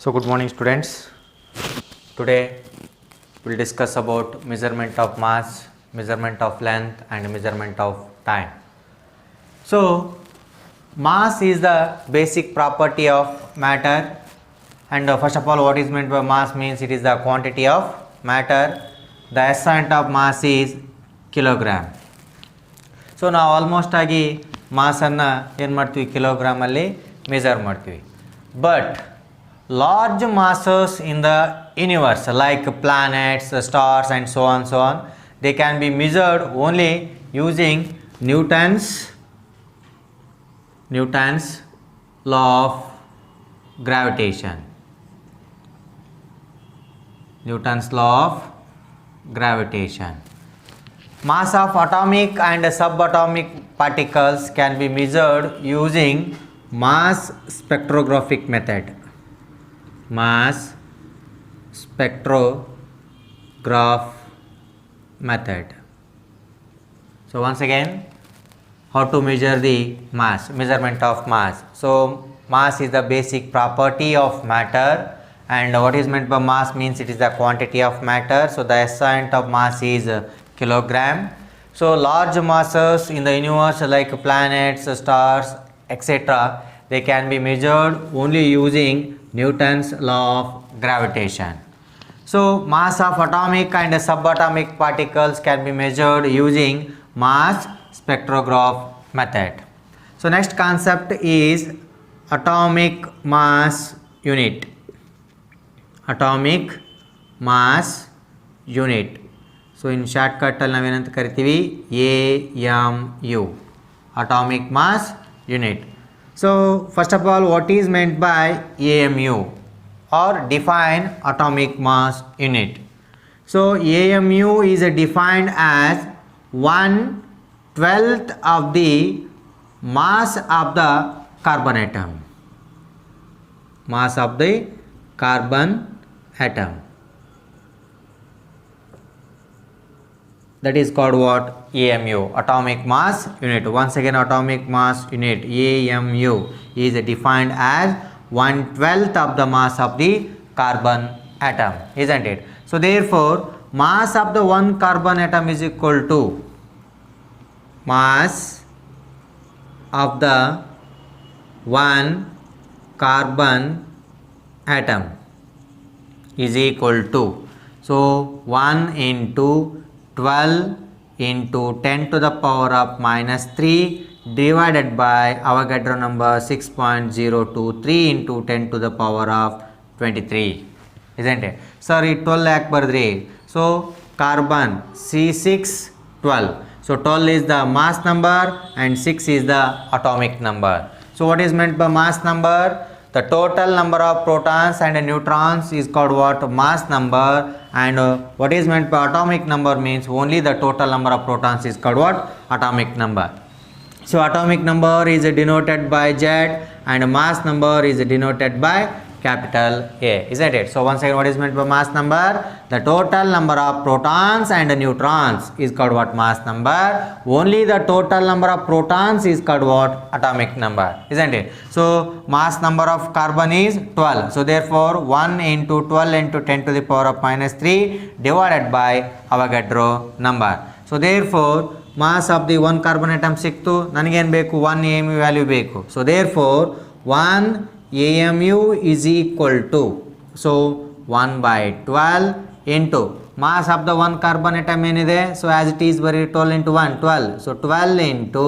So good morning students. Today we'll discuss about measurement of mass, measurement of length and measurement of time. So mass is the basic property of matter, and first of all, what is meant by mass means it is the quantity of matter. The SI of mass is kilogram. So ನಾವು almost ಆಗಿ ಮಾಸನ್ನು ಏನು ಮಾಡ್ತೀವಿ, ಕಿಲೋಗ್ರಾಮಲ್ಲಿ measure ಮಾಡ್ತೀವಿ. But large masses in the universe like planets, stars and so on, they can be measured only using Newton's law of gravitation. Newton's law of gravitation. Mass of atomic and subatomic particles can be measured using mass spectrographic method. Mass spectrograph method. So once again, how to measure the mass, measurement of mass. So mass is the basic property of matter, and what is meant by mass means it is the quantity of matter. So the SI of mass is kilogram. So large masses in the universe like planets, stars, etc., they can be measured only using Newton's law of gravitation. So mass of atomic and subatomic particles can be measured using mass spectrograph method. So next concept is atomic mass unit. Atomic mass unit. So in shortcut ಅಲ್ಲಿ ನಾವೇನಂತ ಕರಿತೀವಿ, AMU, atomic mass unit. So first of all, what is meant by AMU, or define atomic mass unit? So AMU is defined as 1/12 of the mass of the carbon atom. Mass of the carbon atom. That is called what? AMU, atomic mass unit. Once again, atomic mass unit AMU is defined as 1/12 of the mass of the carbon atom, isn't it? So therefore, mass of the one carbon atom is equal to mass of the one carbon atom is equal to, so 1 into 12 into 10 to the power of minus 3 divided by Avogadro number 6.023 into 10 to the power of 23, isn't it? Sorry, 12 ಯಾಕೆ ಬರೆದ್ರಿ? So carbon C612. So 12 is the mass number and 6 is the atomic number. So what is meant by mass number? The total number of protons and neutrons is called what? Mass number. And what is meant by atomic number means only the total number of protons is called what? Atomic number. So atomic number is denoted by Z and mass number is denoted by capital A, isn't it? So once again, what is meant by mass number? The total number of protons and neutrons is called what? Mass number. Only the total number of protons is called what? Atomic number, isn't it? So mass number of carbon is 12. So therefore 1 into 12 into 10 to the power of minus 3 divided by Avogadro number. So therefore mass of the one carbon atom ಸಿಕ್ತು, ನನಗೇನು ಬೇಕು? 1 AMU value ಬೇಕು. So therefore 1 AMU is equal to, so 1/12 into mass of the one carbon atom ಏನಿದೆ, so as it is very 12 into 1, 12. So 12 into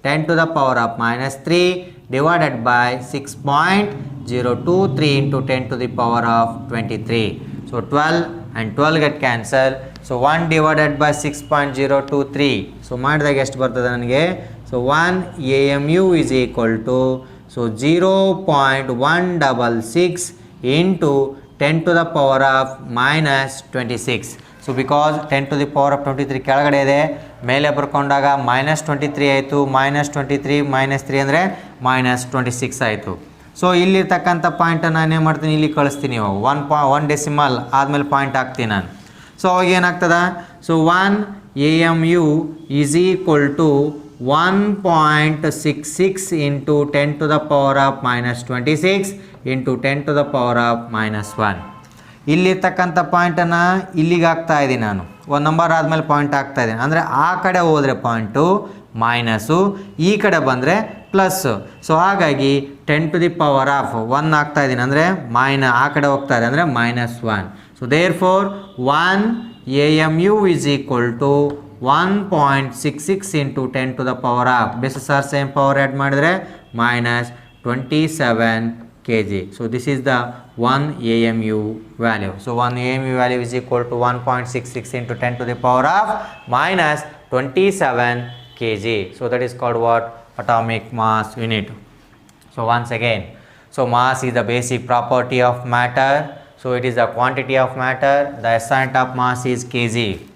10 to the power of minus 3 divided by 6.023 into 10 to the power of 23. So 12 and 12 get cancelled. So 1 divided by 6.023. So ಮಾಡಿದಾಗ ಎಷ್ಟು ಬರ್ತದೆ ನನಗೆ? So 1 AMU is equal to, so 0.166 into 10 to the power of minus 26. So because 10 to the power of 23 ಕೆಳಗಡೆ ಇದೆ, ಮೇಲೆ ಬರ್ಕೊಂಡಾಗ minus 23 ಆಯಿತು, minus 23 minus 3 ಅಂದರೆ minus 26 ಆಯಿತು. ಸೊ ಇಲ್ಲಿರ್ತಕ್ಕಂಥ ಪಾಯಿಂಟನ್ನು ನಾನು ಏನು ಮಾಡ್ತೀನಿ, ಇಲ್ಲಿ ಕಳಿಸ್ತೀನಿ. 1 ಡೆಸಿಮಲ್ ಆದಮೇಲೆ ಪಾಯಿಂಟ್ ಹಾಕ್ತೀನಿ ನಾನು. ಸೊ ಅವಾಗ ಏನಾಗ್ತದೆ? So 1 AMU is equal to 1.66 into 10 to the power of minus 26 into 10 to the power of minus 1. ಇಲ್ಲಿರ್ತಕ್ಕಂಥ ಪಾಯಿಂಟನ್ನು ಇಲ್ಲಿಗೆ ಹಾಕ್ತಾ ಇದ್ದೀನಿ ನಾನು, ಒಂದು ನಂಬರ್ ಆದಮೇಲೆ ಪಾಯಿಂಟ್ ಹಾಕ್ತಾ ಇದ್ದೀನಿ. ಅಂದರೆ ಆ ಕಡೆ ಹೋದರೆ ಪಾಯಿಂಟು ಮೈನಸ್ಸು, ಈ ಕಡೆ ಬಂದರೆ ಪ್ಲಸ್ಸು. ಸೊ ಹಾಗಾಗಿ 10 to the power of 1 ಹಾಕ್ತಾ ಇದ್ದೀನಿ, ಅಂದರೆ ಆ ಕಡೆ ಹೋಗ್ತಾ ಇದೆ ಅಂದರೆ -1. So there four 1 AMU is equal to 1.66 into 10 to the power of, basis are same power add ಮಾಡಿದರೆ -27 kg. So this is the 1 AMU value. So 1 AMU value is equal to 1.66 into 10 to the power of -27 kg. So that is called what? Atomic mass unit. So once again, so mass is the basic property of matter. So it is the quantity of matter. The SI of mass is kg,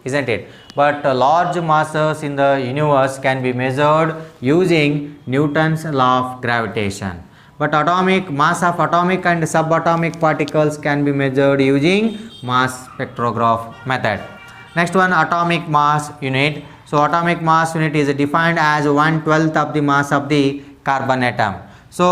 isn't it? But large masses in the universe can be measured using Newton's law of gravitation. But atomic mass of atomic and subatomic particles can be measured using mass spectrograph method. Next one, atomic mass unit. So atomic mass unit is defined as 1/12 of the mass of the carbon atom. So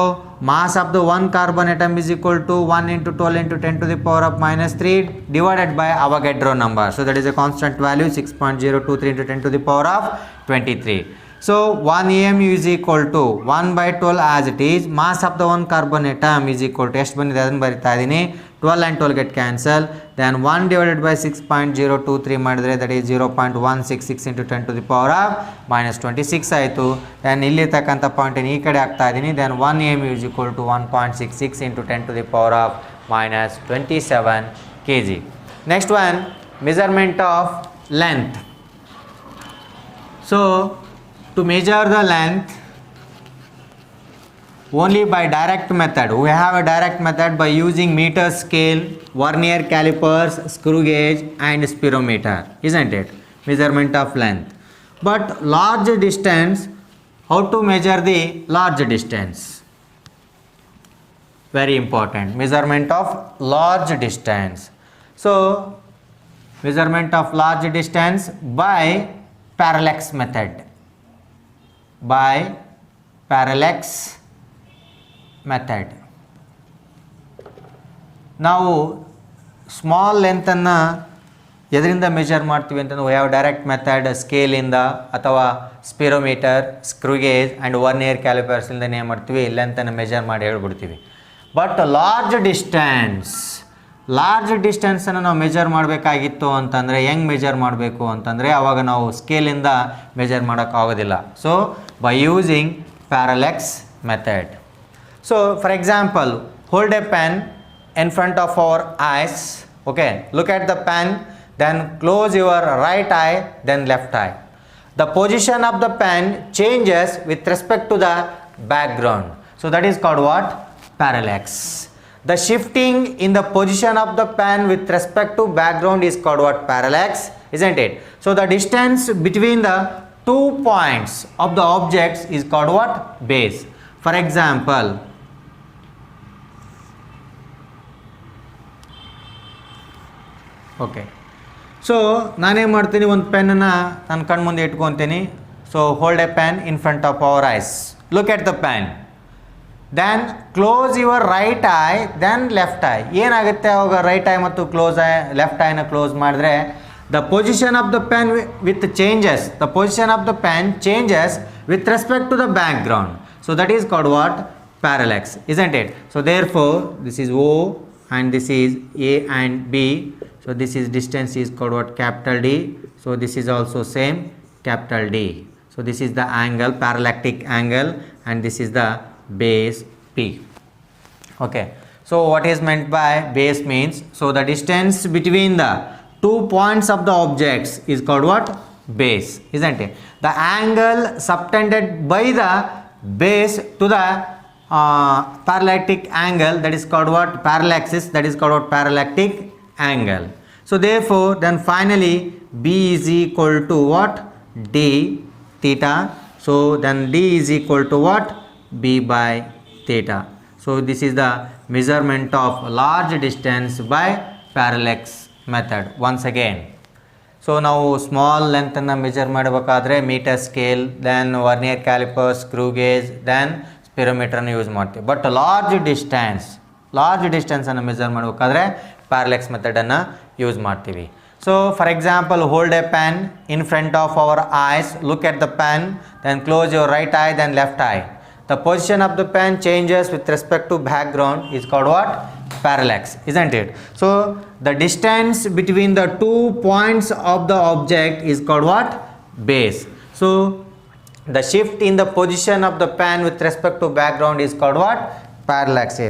mass of the one carbon atom is equal to 1 into 12 into 10 to the power of -3 divided by Avogadro number. So that is a constant value 6.023 into 10 to the power of 23. So 1 AMU is equal to 1/12 as it is. Mass of the one carbon atom is equal to ಎಷ್ಟು ಬಂದಿದೆ ಅದನ್ನು ಬರಿತಾ ಇದ್ದೀನಿ, 12 and 12 get cancel. Then 1 divided by 6.023 ಮಾಡಿದರೆ that is 0.166 into 10 to the power of -26 ಆಯಿತು. then ಇಲ್ಲಿರ್ತಕ್ಕಂಥ ಪಾಯಿಂಟನ್ನು ಈ ಕಡೆ ಹಾಕ್ತಾ ಇದ್ದೀನಿ. then 1 AMU is equal to 1.66 into 10 to the power of -27 kg. Next one, measurement of length. So to measure the length only by direct method, we have a direct method by using meter scale, vernier calipers, screw gauge and spirometer, isn't it? Measurement of length. But large distance, how to measure the large distance? Very important, measurement of large distance. So measurement of large distance by parallax method. By parallax method. ನಾವು small ಲೆಂತನ್ನು ಎದರಿಂದ measure ಮಾಡ್ತೀವಿ ಅಂತಂದ್ರೆ we have direct method, ಸ್ಕೇಲಿಂದ ಅಥವಾ ಸ್ಪಿರೋಮೀಟರ್, ಸ್ಕ್ರೂಗೇಜ್ and vernier ಕ್ಯಾಲಿಪರ್ಸಿಂದ ಏನು ಮಾಡ್ತೀವಿ, ಲೆಂತನ್ನು measure ಮಾಡಿ ಹೇಳ್ಬಿಡ್ತೀವಿ. But large ಡಿಸ್ಟೆನ್ಸನ್ನು ನಾವು measure ಮಾಡಬೇಕಾಗಿತ್ತು ಅಂತಂದರೆ ಹೆಂಗೆ ಮೆಜರ್ ಮಾಡಬೇಕು ಅಂತಂದರೆ ಆವಾಗ ನಾವು ಸ್ಕೇಲಿಂದ ಮೆಜರ್ ಮಾಡೋಕ್ಕಾಗೋದಿಲ್ಲ. So by using parallax method. So for example, hold a pen in front of our eyes. Okay, look at the pen, then close your right eye, then left eye. The position of the pen changes with respect to the background. So that is called what? Parallax. The shifting in the position of the pen with respect to background is called what? Parallax, isn't it? So the distance between the 2 points of the objects is called what? Base. For example, okay, so ನಾನೇನು ಮಾಡ್ತೀನಿ, ಒಂದು ಪೆನ್ನನ್ನು ನನ್ನ ಕಣ್ಣು ಮುಂದೆ ಇಟ್ಕೊತೀನಿ. So hold a pen in front of our eyes, look at the pen, then close your right eye, then left eye. ಏನಾಗುತ್ತೆ ಅವಾಗ ರೈಟ್ ಐ ಮತ್ತು ಲೆಫ್ಟ್ ಐನ ಕ್ಲೋಸ್ ಮಾಡಿದ್ರೆ the position of the pen with changes, the position of the pen changes with respect to the background. So that is called what? Parallax, isn't it? So therefore this is O and this is A and B. So this is distance is called what? Capital D. So this is also same, capital D. So this is the angle, parallactic angle, and this is the base P. Okay, so what is meant by base means, so the distance between the 2 points of the objects is called what? Base, isn't it? The angle subtended by the base to the parallactic angle, that is called what? Parallaxis, that is called what? Parallactic angle. So therefore then finally B is equal to what? D theta. So then D is equal to what? B by theta. So this is the measurement of large distance by parallax method. Once again, so ನಾವು small ಲೆಂತನ್ನು measure ಮಾಡಬೇಕಾದ್ರೆ metre scale, then vernier caliper, screw gauge, then ಸ್ಪಿರೋಮೀಟ್ರನ್ನು use ಮಾಡ್ತೀವಿ. But large ಡಿಸ್ಟೆನ್ಸನ್ನು measure ಮಾಡಬೇಕಾದ್ರೆ parallax ಮೆಥಡನ್ನು use ಮಾಡ್ತೀವಿ. So for example, hold a pen in front of our eyes, look at the pen, then close your right eye, then left eye. The position of the pen changes with respect to background is called what? Parallax, isn't it? So the distance between the 2 points of the object is called what? Base. So the shift in the position of the pen with respect to background is called what? Parallax,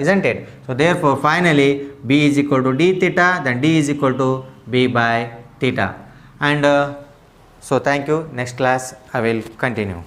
isn't it? So therefore finally B is equal to d theta, then D is equal to B by theta. And so thank you. Next class I will continue.